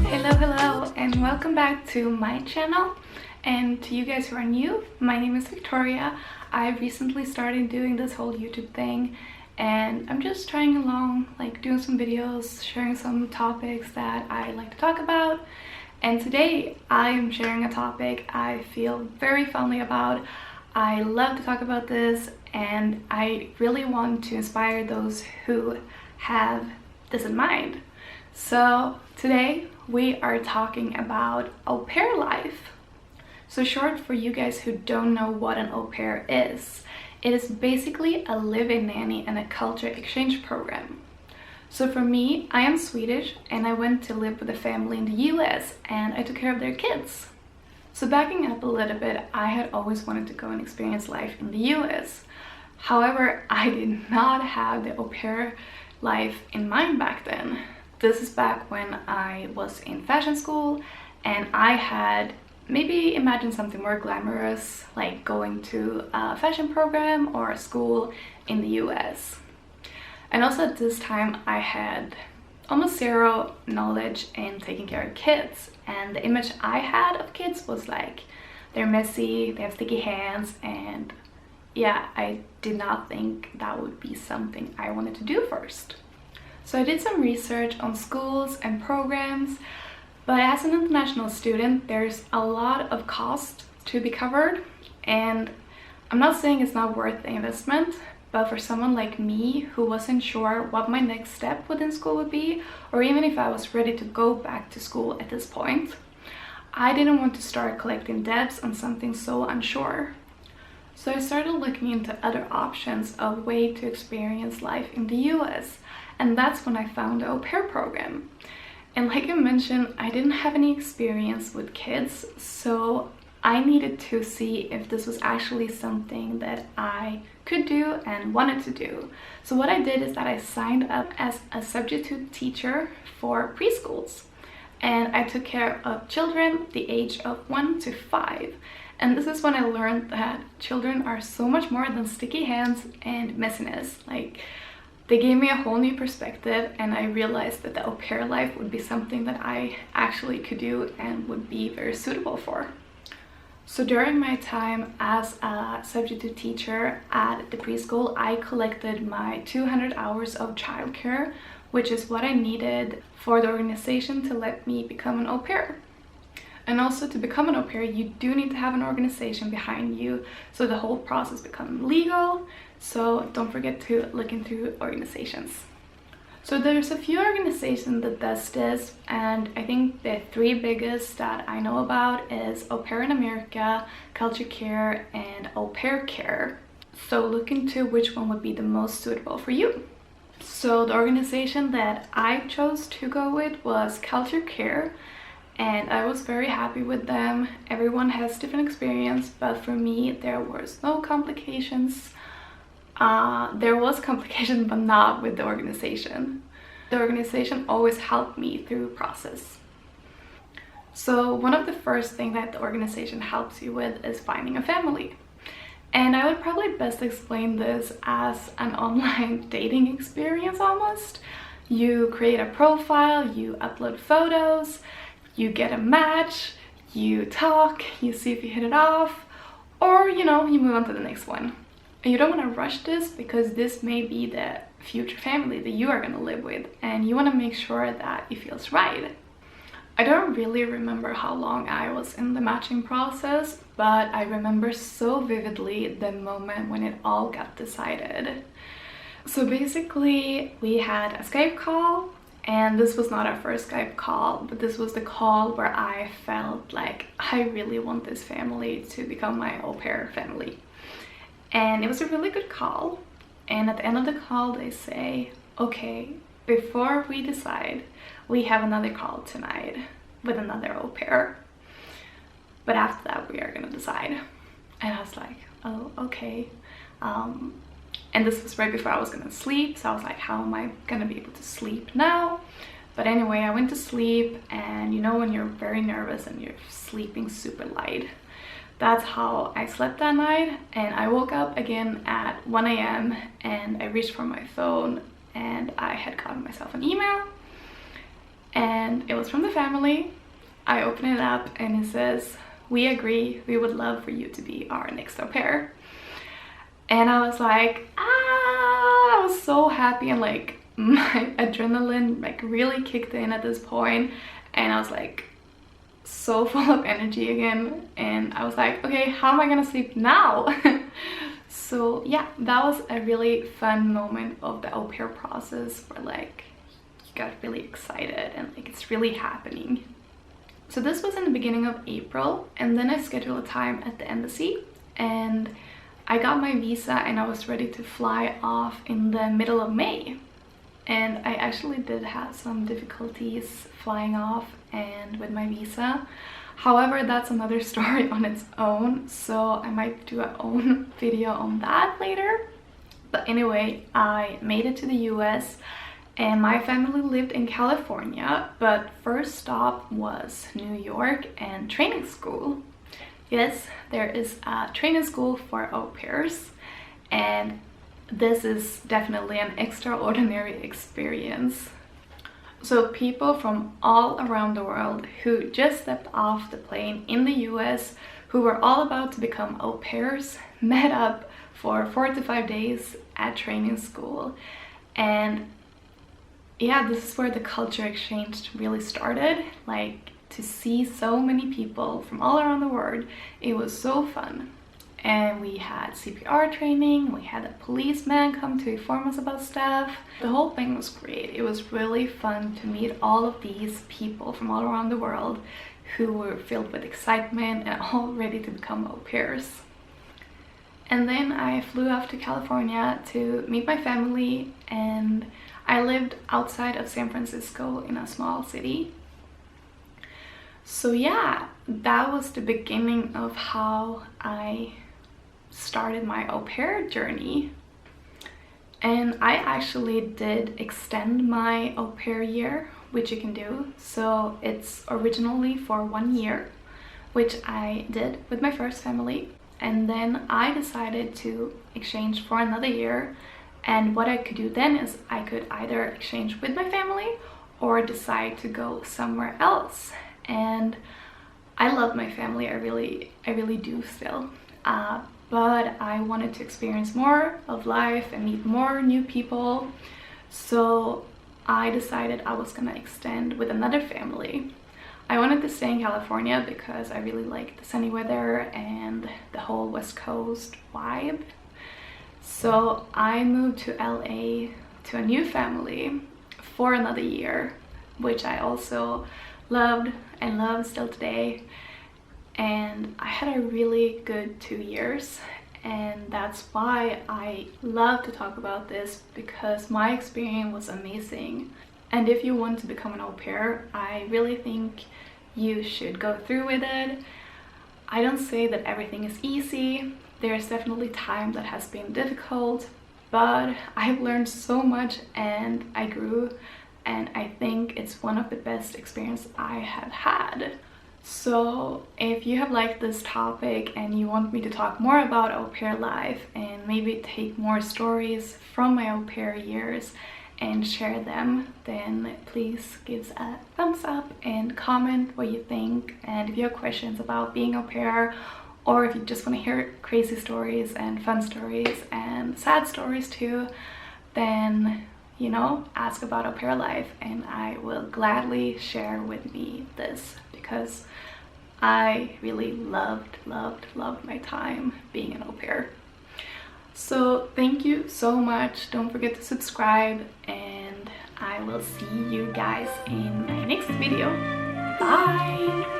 Hello, and welcome back to my channel. And to you guys who are new, my name is Victoria. I recently started doing this whole YouTube thing, and I'm just trying along, like doing some videos, sharing some topics that I like to talk about. And today I am sharing a topic I feel very fondly about. I love to talk about this, and I really want to inspire those who have this in mind. So today we are talking about au pair life. So short, for you guys who don't know what an au pair is, it is basically a live-in nanny and a culture exchange program. So for me, I am Swedish and I went to live with a family in the US and I took care of their kids. So backing up a little bit, I had always wanted to go and experience life in the US. However, I did not have the au pair life in mind back then. This is back when I was in fashion school and I had maybe imagined something more glamorous, like going to a fashion program or a school in the US. And also at this time I had almost zero knowledge in taking care of kids, and the image I had of kids was like, they're messy, they have sticky hands, and yeah, I did not think that would be something I wanted to do first. So I did some research on schools and programs, but as an international student, there's a lot of cost to be covered, and I'm not saying it's not worth the investment, but for someone like me who wasn't sure what my next step within school would be, or even if I was ready to go back to school at this point, I didn't want to start collecting debts on something so unsure. So I started looking into other options of way to experience life in the US, and that's when I found the au pair program. And like I mentioned, I didn't have any experience with kids, so I needed to see if this was actually something that I could do and wanted to do. So what I did is that I signed up as a substitute teacher for preschools, and I took care of children the age of 1 to 5. And this is when I learned that children are so much more than sticky hands and messiness. Like, they gave me a whole new perspective, and I realized that the au pair life would be something that I actually could do and would be very suitable for. So during my time as a substitute teacher at the preschool, I collected my 200 hours of childcare, which is what I needed for the organization to let me become an au pair. And also, to become an au pair, you do need to have an organization behind you, so the whole process becomes legal. So don't forget to look into organizations. So there's a few organizations that does this, and I think the three biggest that I know about is Au Pair in America, Culture Care, and Au Pair Care. So look into which one would be the most suitable for you. So the organization that I chose to go with was Culture Care, and I was very happy with them. Everyone has different experience, but for me there was no complications. There was complication, but not with the organization. The organization always helped me through the process. So one of the first things that the organization helps you with is finding a family. And I would probably best explain this as an online dating experience almost. You create a profile, you upload photos, you get a match, you talk, you see if you hit it off, or you move on to the next one. And you don't want to rush this, because this may be the future family that you are going to live with, and you want to make sure that it feels right. I don't really remember how long I was in the matching process, but I remember so vividly the moment when it all got decided. So basically we had a Skype call, and this was not our first Skype call, but this was the call where I felt like I really want this family to become my au pair family. And it was a really good call, and at the end of the call they say, okay, before we decide, we have another call tonight with another au pair, but after that we are gonna decide. And I was like, oh, okay. And this was right before I was gonna sleep, so I was like, how am I gonna be able to sleep now? But anyway, I went to sleep, and when you're very nervous and you're sleeping super light, that's how I slept that night. And I woke up again at 1 a.m. and I reached for my phone, and I had gotten myself an email, and it was from the family. I open it up and it says, "We agree, we would love for you to be our next au pair." And I was like, I was so happy, and like my adrenaline like really kicked in at this point, and I was like so full of energy again, and I was like, okay, how am I gonna sleep now? So yeah, that was a really fun moment of the au pair process where like you got really excited and like it's really happening. So this was in the beginning of April, and then I scheduled a time at the embassy, and I got my visa and I was ready to fly off in the middle of May. And I actually did have some difficulties flying off and with my visa. However, that's another story on its own, so I might do an own video on that later. But anyway, I made it to the US, and my family lived in California, but first stop was New York and training school. Yes, there is a training school for au pairs, and this is definitely an extraordinary experience. So people from all around the world who just stepped off the plane in the US, who were all about to become au pairs, met up for 4 to 5 days at training school. And yeah, this is where the culture exchange really started. Like, to see so many people from all around the world, it was so fun. And we had CPR training, we had a policeman come to inform us about stuff. The whole thing was great. It was really fun to meet all of these people from all around the world who were filled with excitement and all ready to become au pairs. And then I flew off to California to meet my family, and I lived outside of San Francisco in a small city. So yeah, that was the beginning of how I started my au pair journey. And I actually did extend my au pair year, which you can do. So it's originally for 1 year, which I did with my first family. And then I decided to exchange for another year. And what I could do then is I could either exchange with my family or decide to go somewhere else. And I love my family, I really do still. But I wanted to experience more of life and meet more new people. So I decided I was gonna extend with another family. I wanted to stay in California because I really liked the sunny weather and the whole West Coast vibe. So I moved to LA to a new family for another year, which I also loved and love still today. And I had a really good 2 years, and that's why I love to talk about this, because my experience was amazing. And if you want to become an au pair, I really think you should go through with it. I don't say that everything is easy. There's definitely time that has been difficult, but I've learned so much and I grew, and I think it's one of the best experiences I have had. So if you have liked this topic and you want me to talk more about au pair life and maybe take more stories from my au pair years and share them, then please give a thumbs up and comment what you think. And if you have questions about being au pair, or if you just want to hear crazy stories and fun stories and sad stories too, then, you know, ask about au pair life and I will gladly share with me this, because I really loved my time being an au pair. So thank you so much. Don't forget to subscribe, and I will see you guys in my next video. Bye!